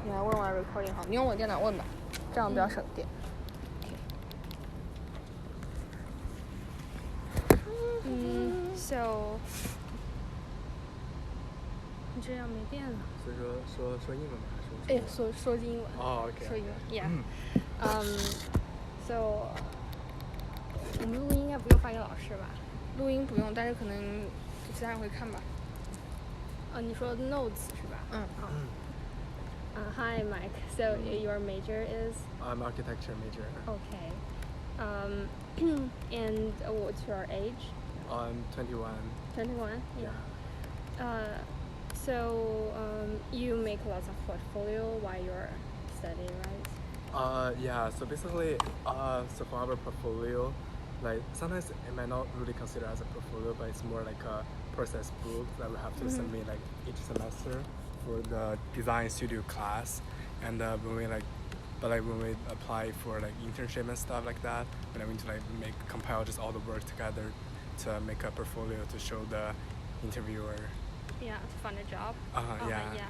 你来问完 recording 好，你用我电脑问吧，这样比较省电。So 你这样没电了。所以说英文吧，还是说英文。OK。说英文 ，Yeah。So 我们录音应该不用发给老师吧？录音不用，但是可能其他人会看吧。你说 notes 是吧？Hi Mike. So your major is? I'm architecture major. Okay. And what's your age? I'm 21. 21? Yeah. So you make lots of portfolio while you're studying, right? Yeah. So basically, so for our portfolio, like sometimes it might not really consider as a portfolio, but it's more like a process book that we have to submit like each semester for the design studio class. And when we apply for like internship and stuff like that, we're going to like compile just all the work together to make a portfolio to show the interviewer. Yeah, to find a job. Yeah.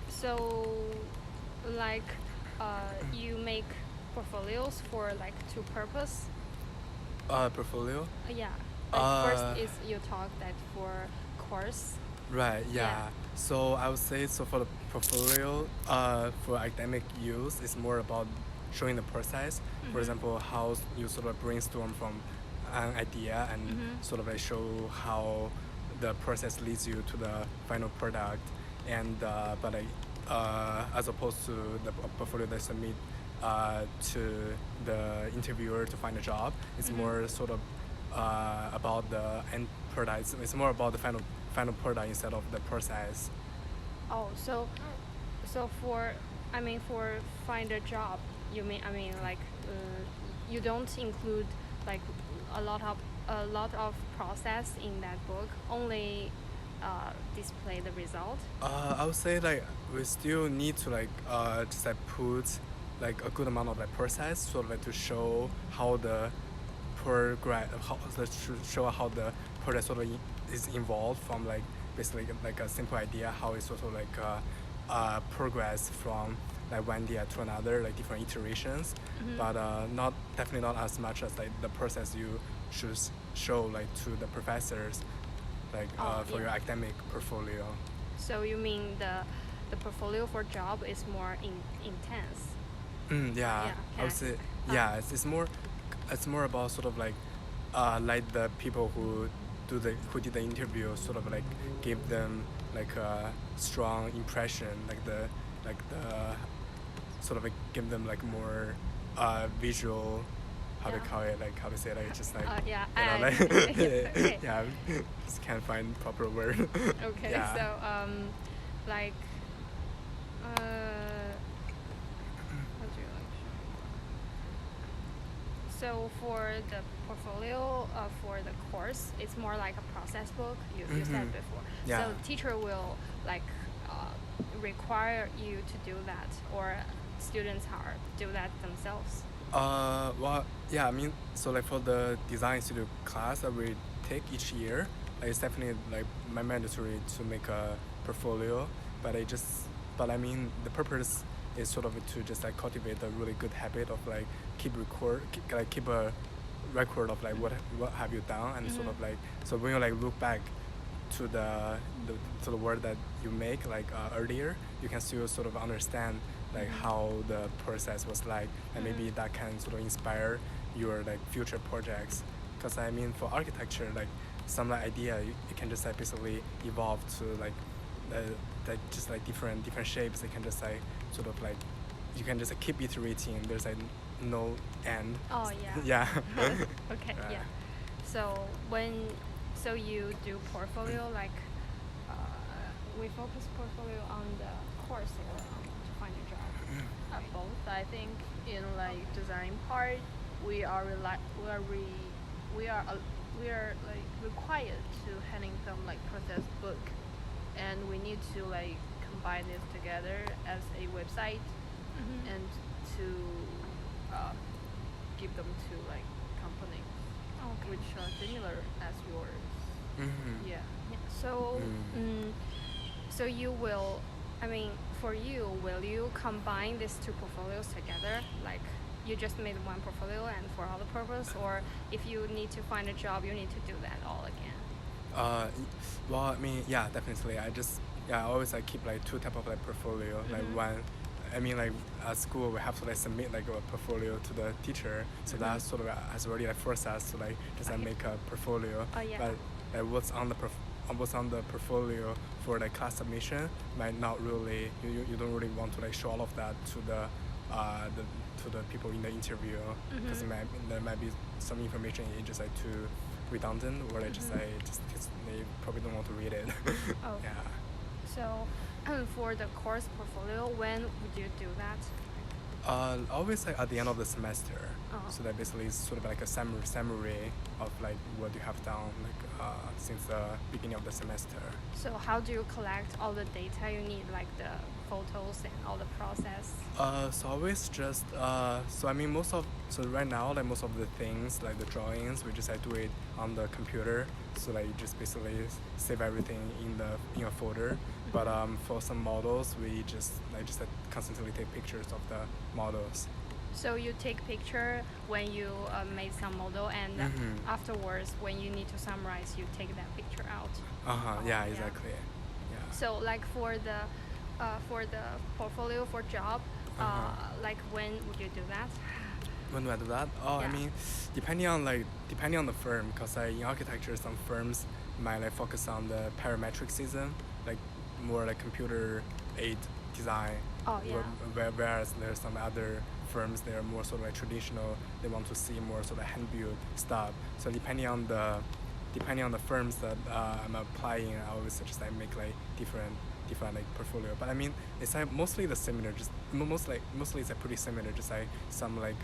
So like you make portfolios for like two purpose. Portfolio? Yeah. Like first is you talk that for course. Right. Yeah. So I would say so for the portfolio, for academic use, it's more about showing the process. For example, how you sort of brainstorm from an idea and sort of like show how the process leads you to the final product. And but like as opposed to the portfolio that submit to the interviewer to find a job, it's more sort of about the end product. It's more about the final product instead of the process. Oh, so for find a job, you mean like you don't include like a lot of process in that book, only display the result? I would say like we still need to like just like put like a good amount of like process sort of like to show how the show how the project sort of is involved from like basically like a simple idea, how it sort of like progress from like one idea to another, like different iterations, but definitely not as much as like the process you should show like to the professors, like for your academic portfolio. So you mean the portfolio for job is more intense? Yeah, I would say it's more about sort of like the people who did the interview sort of like give them like a strong impression, like the sort of like give them like more visual, how to call it, like how to say it, like just like okay. yeah, just can't find proper word. Okay. Yeah. So like what do you like? So for the portfolio for the course, it's more like a process book. You said before. Yeah. So teacher will like require you to do that, or students do that themselves? Well, yeah, I mean, so like for the design studio class that we take each year, like, it's definitely like mandatory to make a portfolio, but I mean the purpose is sort of to just like cultivate a really good habit of like keep a record of like what have you done, and sort of like, so when you like look back to the work that you make like earlier, you can still sort of understand like how the process was like, and maybe that can sort of inspire your like future projects. Because I mean for architecture, like some like idea it can just like basically evolve to like just like different shapes. It can just like sort of like you can just like keep iterating. There's like no end. Oh yeah. Yeah. Okay. Yeah. So you do portfolio like we focus portfolio on the course or to find a job? Both. I think in like design part, we are like required to handing some like process book, and we need to like combine this together as a website and to give them to like companies which are similar as yours. Yeah. So so you will I mean, for you, will you combine these two portfolios together? Like, you just made one portfolio and for other purpose, or if you need to find a job, you need to do that all again. Well, I mean, yeah, definitely. I always like keep like two type of like portfolio. Like one, I mean, like at school we have to like submit like a portfolio to the teacher, so that sort of has already like forced us to like just like make a portfolio. Oh, yeah. But like what's on the portfolio for like class submission might not really you don't really want to like show all of that to the people in the interview, because there might be some information you just like too redundant, or like just like they probably don't want to read it. Oh. Yeah. So, for the course portfolio, when would you do that? Always like at the end of the semester. Oh. So that basically is sort of like a summary of like what you have done like since the beginning of the semester. So how do you collect all the data you need, like the photos and all the process? So always just so I mean so right now like most of the things like the drawings we just like do it on the computer, so like you just basically save everything in a folder. But for some models we just constantly take pictures of the models. So you take picture when you made some model, and afterwards when you need to summarize, you take that picture out. Yeah, exactly. Yeah. So like for the portfolio for job, like when would you do that? When do I do that? Oh, Yeah. I mean, depending on the firm, because in architecture, some firms might like focus on the parametric system, like more like computer aid design. Oh, yeah. Whereas there's some other firms, they are more sort of like traditional. They want to see more sort of hand-built stuff. So depending on the firms that I'm applying, I always just like make like different like portfolio. But I mean, it's like mostly the similar, just mostly it's like pretty similar, just like some like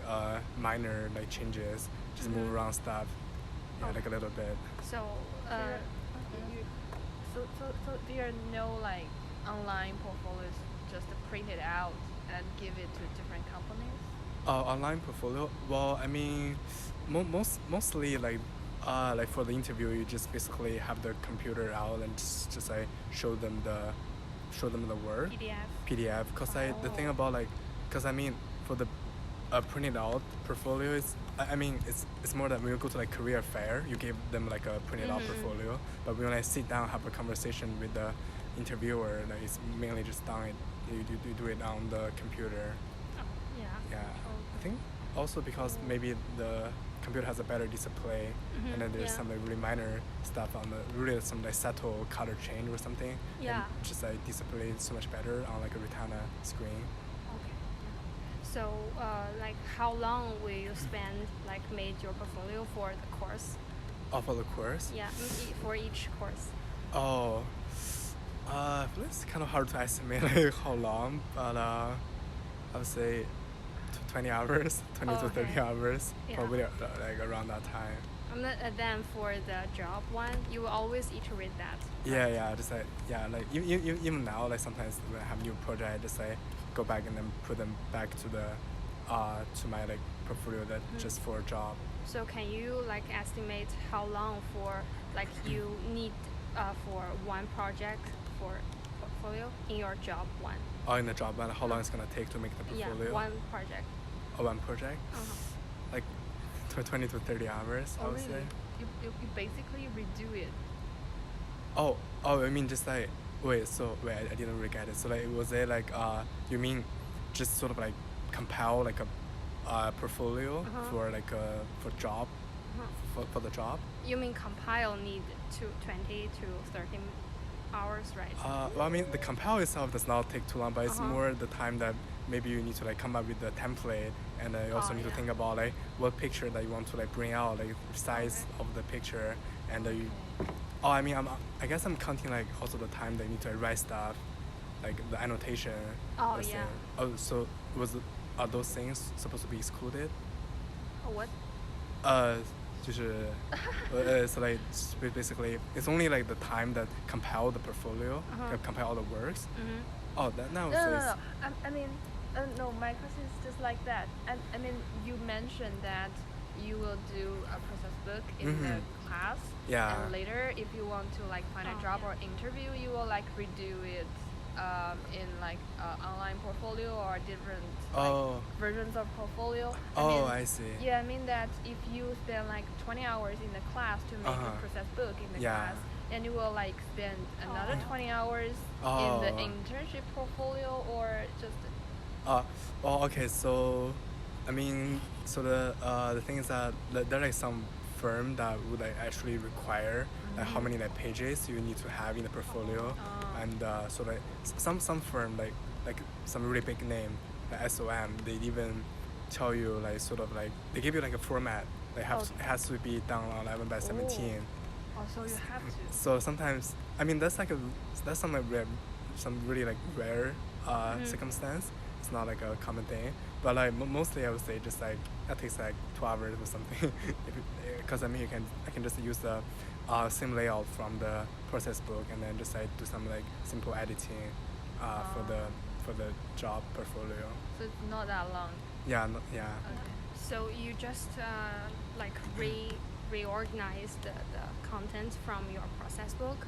minor like changes, just move around stuff, yeah, like a little bit. So So there are no like online portfolios just print it out and give it to different companies? Online portfolio. Well, I mean, mostly like for the interview, you just basically have the computer out and just like show them the work PDF. Because the thing about because I mean for the printed out portfolio is I mean it's more that when you go to like career fair, you give them like a printed out portfolio. But when I sit down have a conversation with the interviewer, like it's mainly just done it. You do it on the computer. yeah. Yeah. I think also because maybe the computer has a better display, and then there's some like really minor stuff on the really some like subtle color change or something. Yeah. And just like display so much better on like a Retina screen. Okay. So like how long will you spend like made your portfolio for the course? Oh, for the course? Yeah, for each course. Oh, it's kind of hard to estimate like how long, but I would say 20 hours, 20 to 30 hours, Yeah. probably like around that time. Then for the job one, you will always iterate that. Yeah, just like even now, like sometimes when I have new project, I just like go back and then put them back to the to my like portfolio that just for a job. So can you like estimate how long for like you need for one project for portfolio in your job one? Oh, in the job one, how long it's gonna take to make the portfolio? Yeah, one project. Oh, one project? Like 20 to 30 hours, I would say. You basically redo it. Oh, I mean just like wait, I didn't really get it. So like was it like you mean just sort of like compile like a portfolio for like for job for the job? You mean compile need 20 to 30 hours, right? Well, I mean the compile itself does not take too long, but it's more the time that maybe you need to like come up with the template, and you also need to think about like what picture that you want to like bring out, like size of the picture, and you. Oh, I mean I guess I'm counting like also the time that you need to write stuff, like the annotation. Oh, let's yeah. say. Oh, so are those things supposed to be excluded? Oh, what? 就是so like basically it's only like the time that compile the portfolio, compile all the works. Oh, that now No. I mean, no. My question is just like that. I mean, you mentioned that you will do a process book in the class. Yeah. And later, if you want to like find a job or interview, you will like redo it in like online portfolio or different Oh. versions of portfolio. Oh, I see. Yeah, I mean that if you spend like 20 hours in the class to make a process book in the Yeah. class, and you will like spend another 20 hours in the internship portfolio or just. Well, okay. So, I mean, so the thing is that there are like some firm that would like actually require like how many like pages you need to have in the portfolio, and so like some firm like some really big name like SOM, they even tell you like sort of like they give you like a format like it has to be done on 11 by 17. Oh, so you have to. So sometimes, I mean, that's some like rare, some really like rare circumstance. It's not like a common thing, but like mostly I would say just like that takes like 2 hours or something. Because I mean, I can just use the same layout from the process book and then just like do some like simple editing for the job portfolio. So it's not that long. Yeah, yeah. Okay. So you just like reorganize the content from your process book.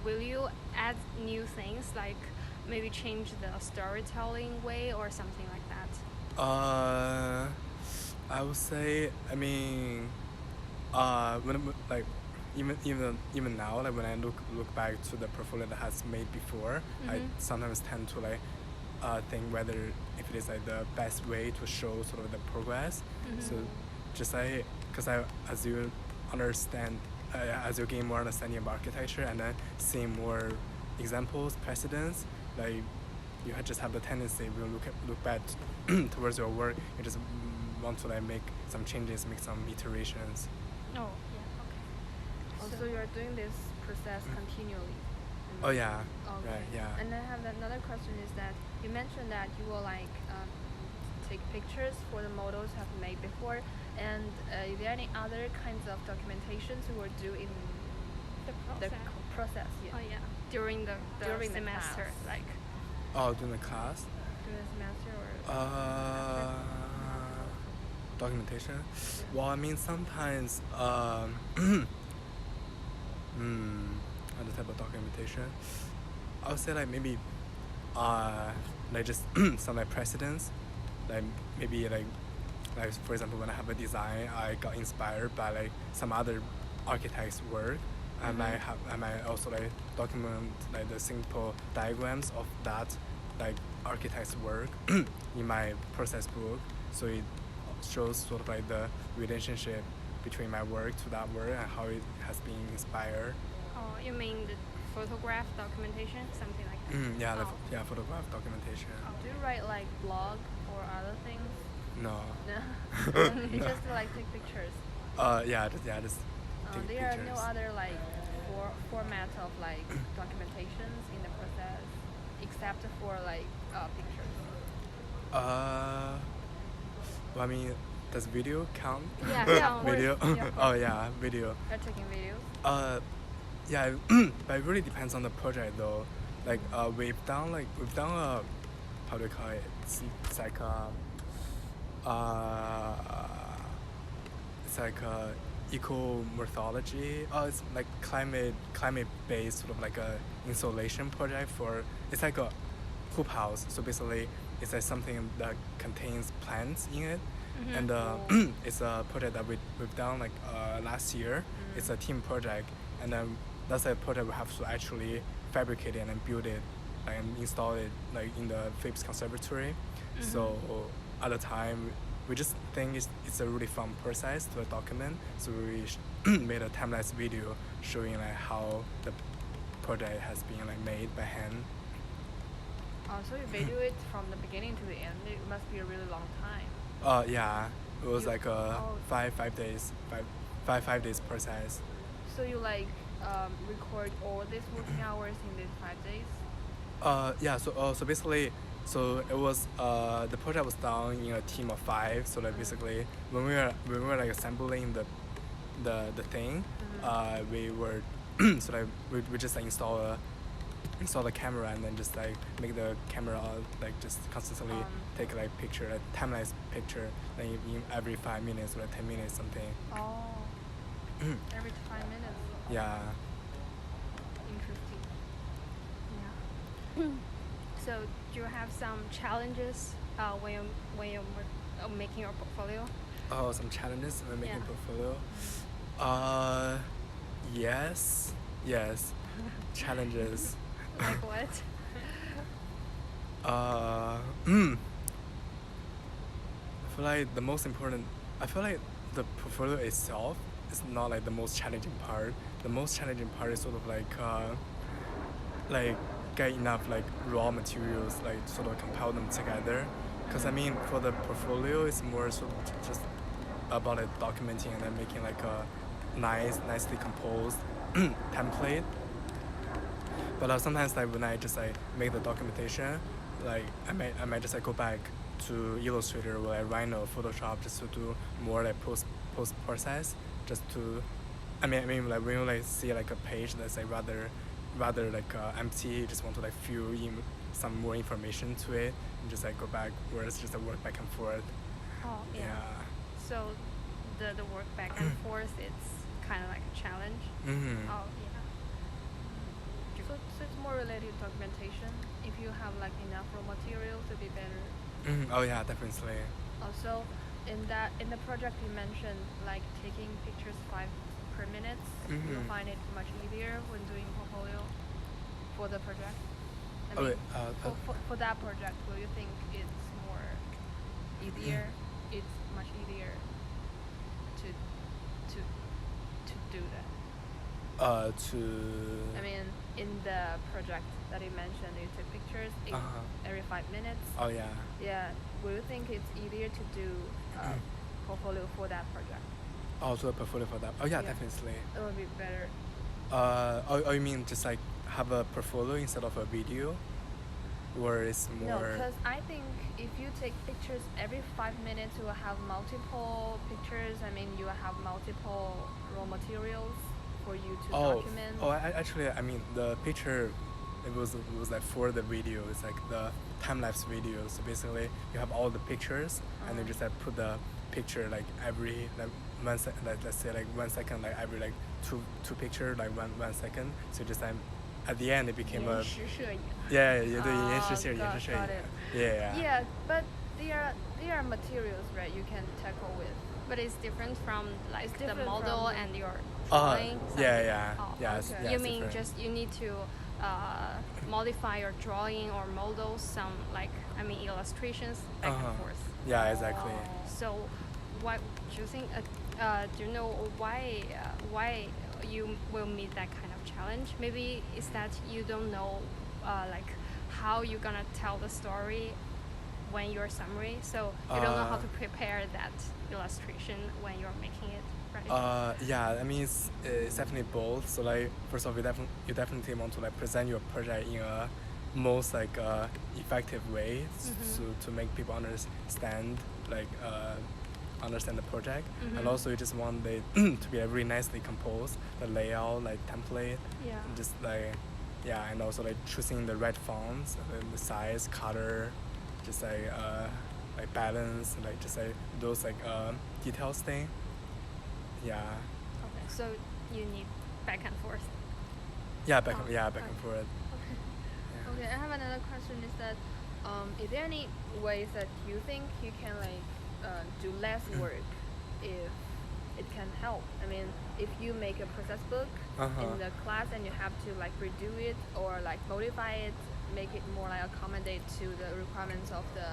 Will you add new things like maybe change the storytelling way or something like that? I would say, I mean, when like even now, like when I look back to the portfolio that has made before, I sometimes tend to like think whether if it is like the best way to show sort of the progress. So just like because as you understand, as you gain more understanding of architecture and then seeing more examples, precedents, like you just have the tendency when you look back towards your work, you just want to like make some changes, make some iterations. Oh, yeah, okay. Also, you're doing this process continually. Oh yeah, Okay. right, yeah. And I have another question is that you mentioned that you will like take pictures for the models have made before, and is there any other kinds of documentations you will do in The the process. process? Yeah. Oh yeah, during the During the semester, class. like. Oh, during the class? During the semester or. Documentation? Well, I mean, sometimes, other type of documentation. I would say like maybe, like just some like precedents, like maybe like for example when I have a design, I got inspired by like some other architect's work. I might also like document like the simple diagrams of that like architect's work in my process book, so it shows sort of like the relationship between my work to that work and how it has been inspired. Oh, you mean the photograph documentation, something like that? Yeah, Oh. yeah, photograph documentation. Do you write like blog or other things? No. No. You just like take pictures. Yeah, just take There are pictures. no other like format of like documentations in the process except for like pictures. Well, I mean, does video count? Yeah, yeah, of course. Video. Yeah, of Oh yeah, video. You're taking videos. Yeah, but it really depends on the project though. Like we've done a how do you call it? It's like a eco methodology. It's like climate based sort of like a insulation project for. It's like a hoop house. So basically, it's like something that contains plants in it, and it's a project that we've done like last year. It's a team project, and then that's a project we have to actually fabricate it and then build it, and install it like in the Phipps Conservatory. So at the time, we just think it's a really fun process to document. So we made a time-lapse video showing like how the project has been like made by hand. So you video it from the beginning to the end. It must be a really long time. Yeah, it was like a Oh. 5 days process. So you like record all these working hours in these 5 days? Yeah. So basically, so it was the project was done in a team of 5. So like basically, when we were like assembling the thing, we were so like we just like install the camera and then just like make the camera like just constantly take like picture, like time-lapse picture, like in every 5 minutes or like 10 minutes something. Oh. Every 5 minutes. Yeah. Interesting. Yeah. So do you have some challenges when you're making your portfolio? Oh, some challenges when making Yeah. portfolio. Yes, yes, challenges. Like what? I feel like the most important. I feel like the portfolio itself is not like the most challenging part. The most challenging part is sort of like get enough like raw materials, like sort of compile them together. Because I mean, for the portfolio, it's more sort of just about like documenting and then making like a nicely composed template. But sometimes like when I just like make the documentation, like I might just like go back to Illustrator or like Rhino, Photoshop just to do more like post process, just to I mean like when you like see like a page that's like rather like empty, you just want to like fill in some more information to it and just like go back, where it's just a work back and forth. Oh yeah. So the work back and forth, it's kind of like a challenge. Mm-hmm. Oh yeah. So it's more related to documentation. If you have like enough raw material to be better. Mm-hmm. Oh yeah, definitely. Also, in the project you mentioned, like taking pictures 5 per minute, you'll Mhm. find it much easier when doing portfolio for the project. I Oh, mean, wait, for that project, will you think it's more easier? It's much easier to do that. To. I mean, in the project that you mentioned, you took pictures every 5 minutes. Oh yeah. Yeah. Will you think it's easier to do portfolio for that project? Oh, to a portfolio for that. Oh yeah, Yeah. definitely. It would be better. Oh, you mean just like have a portfolio instead of a video, or it's No, more? because I think if you take pictures every 5 minutes, you will have multiple pictures. I mean, you will have multiple raw materials for you to document. Actually, I mean the picture, it was like for the video. It's like the time lapse video. So basically, you have all the pictures, and then just like put the picture like every like 1 second, like let's say like 1 second, like every like two picture, like one second. So just at the end it became a 延时摄影. yeah对 Oh, 延时摄影 got it. yeah. Yeah, but they are materials, right? You can tackle with. But it's different from like It's the different model from- and your Uh, drawing. yeah. Oh, Yeah, it's- okay. yeah, You it's mean different. just you need to modify your drawing or model some illustrations back and forth. Yeah, exactly. So, what do you think? Do you know why you will meet that kind of challenge? Maybe it's that you don't know like how you're gonna tell the story when you're summary, so you don't know how to prepare that illustration when you're making it, right? Yeah, I mean it's definitely both. So like first of all, you definitely want to like present your project in a most like effective way to make people understand the project, and also you just want it to be really nicely composed, the layout, like template, Yeah. and just like and also like choosing the right fonts, and the size, color, just like balance, like just like those like details thing. Yeah. Okay. So you need back and forth. Yeah, back and forth. Yeah. Okay, I have another question. Is that is there any ways that you think you can like do less work if it can help? I mean, if you make a process book in the class and you have to like redo it or like modify it, make it more like accommodate to the requirements of the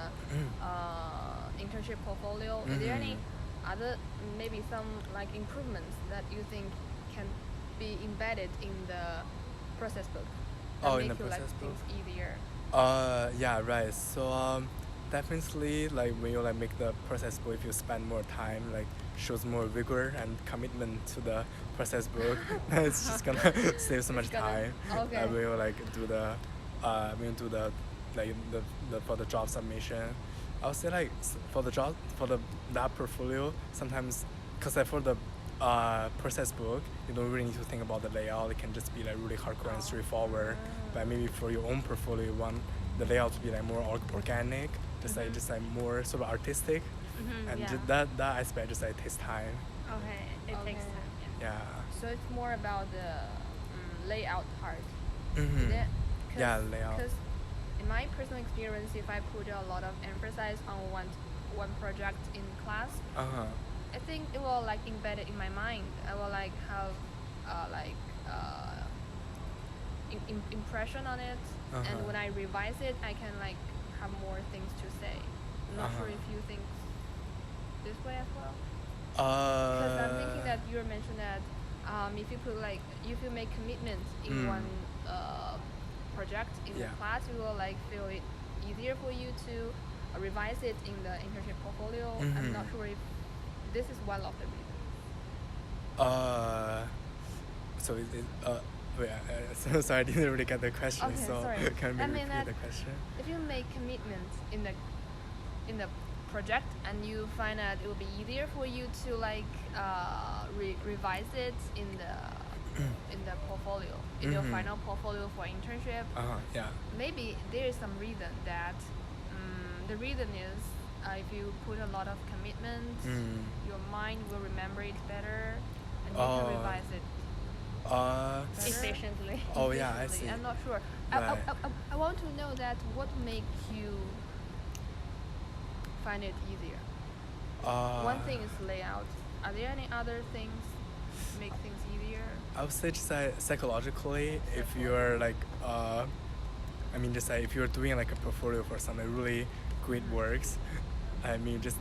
internship portfolio. Is there any other maybe some like improvements that you think can be embedded in the process book that Oh, make in the you like process book? things easier? Yeah, right. So definitely like when you like make the process book, if you spend more time, like shows more vigor and commitment to the process book, it's just gonna save so much time. Okay. When you like do the when you do the like the for the job submission, I would say like for the job that portfolio sometimes, because like for the process book you don't really need to think about the layout. It can just be like really hardcore and straightforward. But maybe for your own portfolio you want the layout to be like more organic, just like more sort of artistic, and Yeah. that aspect just like takes time. Okay. It takes Okay. time. Yeah. So it's more about the layout part. Mhm. Is it? Yeah, layout. Because in in my personal experience, if I put a lot of emphasis on one project in class, I think it will like embed it in my mind. I will like have impression on it, and when I revise it, I can like have more things to say. I'm not sure if you think this way as well. Because I'm thinking that you mentioned that if you put like if you make commitments in one project in the class, you will like feel it easier for you to revise it in the internship portfolio. I'm not sure if this is one of the reasons. So wait, so I didn't really get the question. Okay, so sorry. can you I mean repeat that the question? if you make commitments in the project and you find that it will be easier for you to like revise it in the portfolio, in your final portfolio for internship. Yeah. Maybe there is some reason that the reason is if you put a lot of commitment, your mind will remember it better and you can revise it efficiently. Oh yeah, I see. I'm not sure. Right. I want to know that what makes you find it easier. One thing is layout. Are there any other things make things easier? I would say just psychologically, if you're like, I mean, just if you're doing like a portfolio for some really great works, I mean, just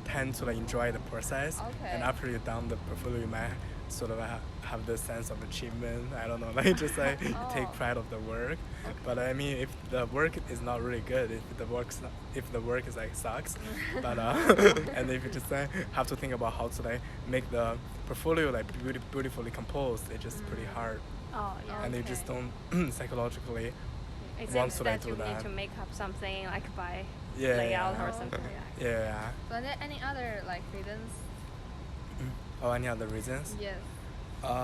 tend to like enjoy the process. Okay. And after you're done the portfolio, you might sort of have this sense of achievement. I don't know, like just like take pride of the work. Okay. But I mean, if the work is not really good, if the work is like sucks, but and if you just have to think about how to like make the portfolio like beautifully composed, it's just pretty hard. Oh yeah. And you just don't psychologically It want seems to that like do you that. need to make up something like by Yeah, layout yeah. or something. Yeah. Yeah. So are there any other like reasons? Oh, any other reasons? Yes. Any other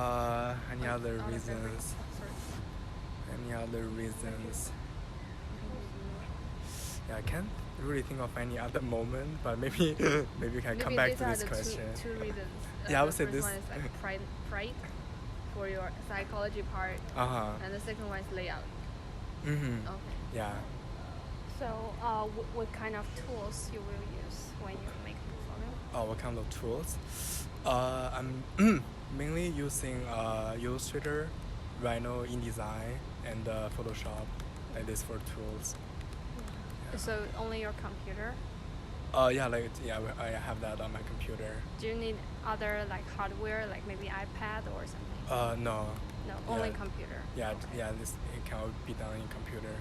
Out of every- reasons? sorry. Any other reasons? Yeah, I can't really think of any other moment, but maybe we can come back Maybe to this these are the question. two reasons. Yeah, I would the say first this- one is like pride for your psychology part, and the second one is layout. Okay. Yeah. So, what kind of tools you will use when you make a portfolio? Oh, what kind of tools? I'm mainly using Illustrator, Rhino, InDesign, and Photoshop. Like these 4 tools. Yeah. So only your computer? I have that on my computer. Do you need other like hardware, like maybe iPad or something? No. No, only Yeah. computer. Yeah, Okay. yeah. This it can all be done in computer,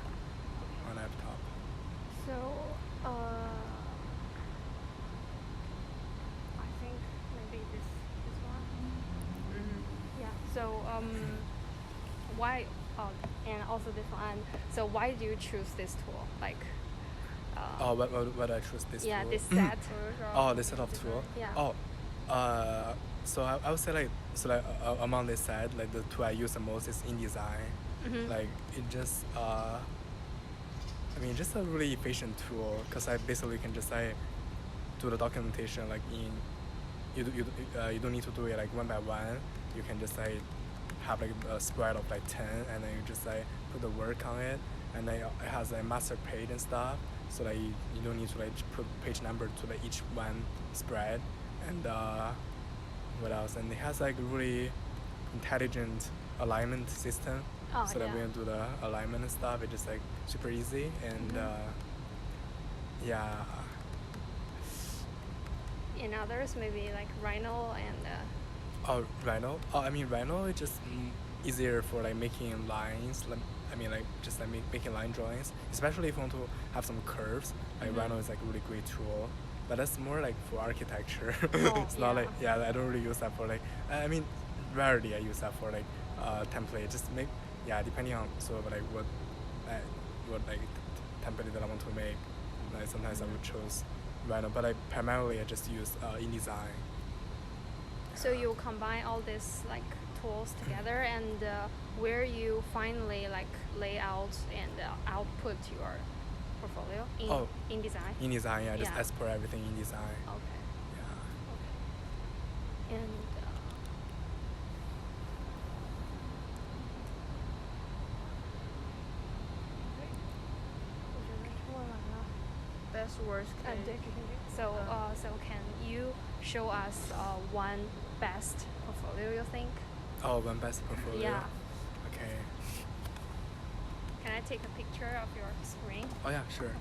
on laptop. So, I think maybe this one. Yeah. So, why? Oh, and also this one. So, why do you choose this tool? Like. What I choose this Yeah, tool? this set. Oh, this set of tool. Yeah. Oh, so I would say among this set, like the tool I use the most is InDesign. Like it just just a really efficient tool, because I basically can just do the documentation like in you don't need to do it like one by one. You can just have like a spread of like 10, and then you just put the work on it, and then it has a master page and stuff. So like you don't need to like put page number to like each one spread, and what else? And it has like really intelligent alignment system. Oh, So that yeah. when you do the alignment and stuff, it's just like super easy, and yeah. In others, maybe like Rhino and. Oh, Rhino. Oh, I mean Rhino is just easier for like making lines. Just making line drawings, especially if you want to have some curves. Like Rhino is like a really great tool, but that's more like for architecture. Oh, It's not yeah. like I don't really use that for like. Rarely I use that for like template. Just make depending on sort of like what template that I want to make. Like sometimes I would choose Rhino, but primarily I just use InDesign. So you combine all these like tools together, and where you finally like lay out and output your portfolio in InDesign. InDesign, just Yeah. export everything in InDesign. Okay. Yeah. And best worst case. So so can you show us one best portfolio you think? Oh, one best portfolio. Yeah. Okay. Can I take a picture of your screen? Oh yeah, sure.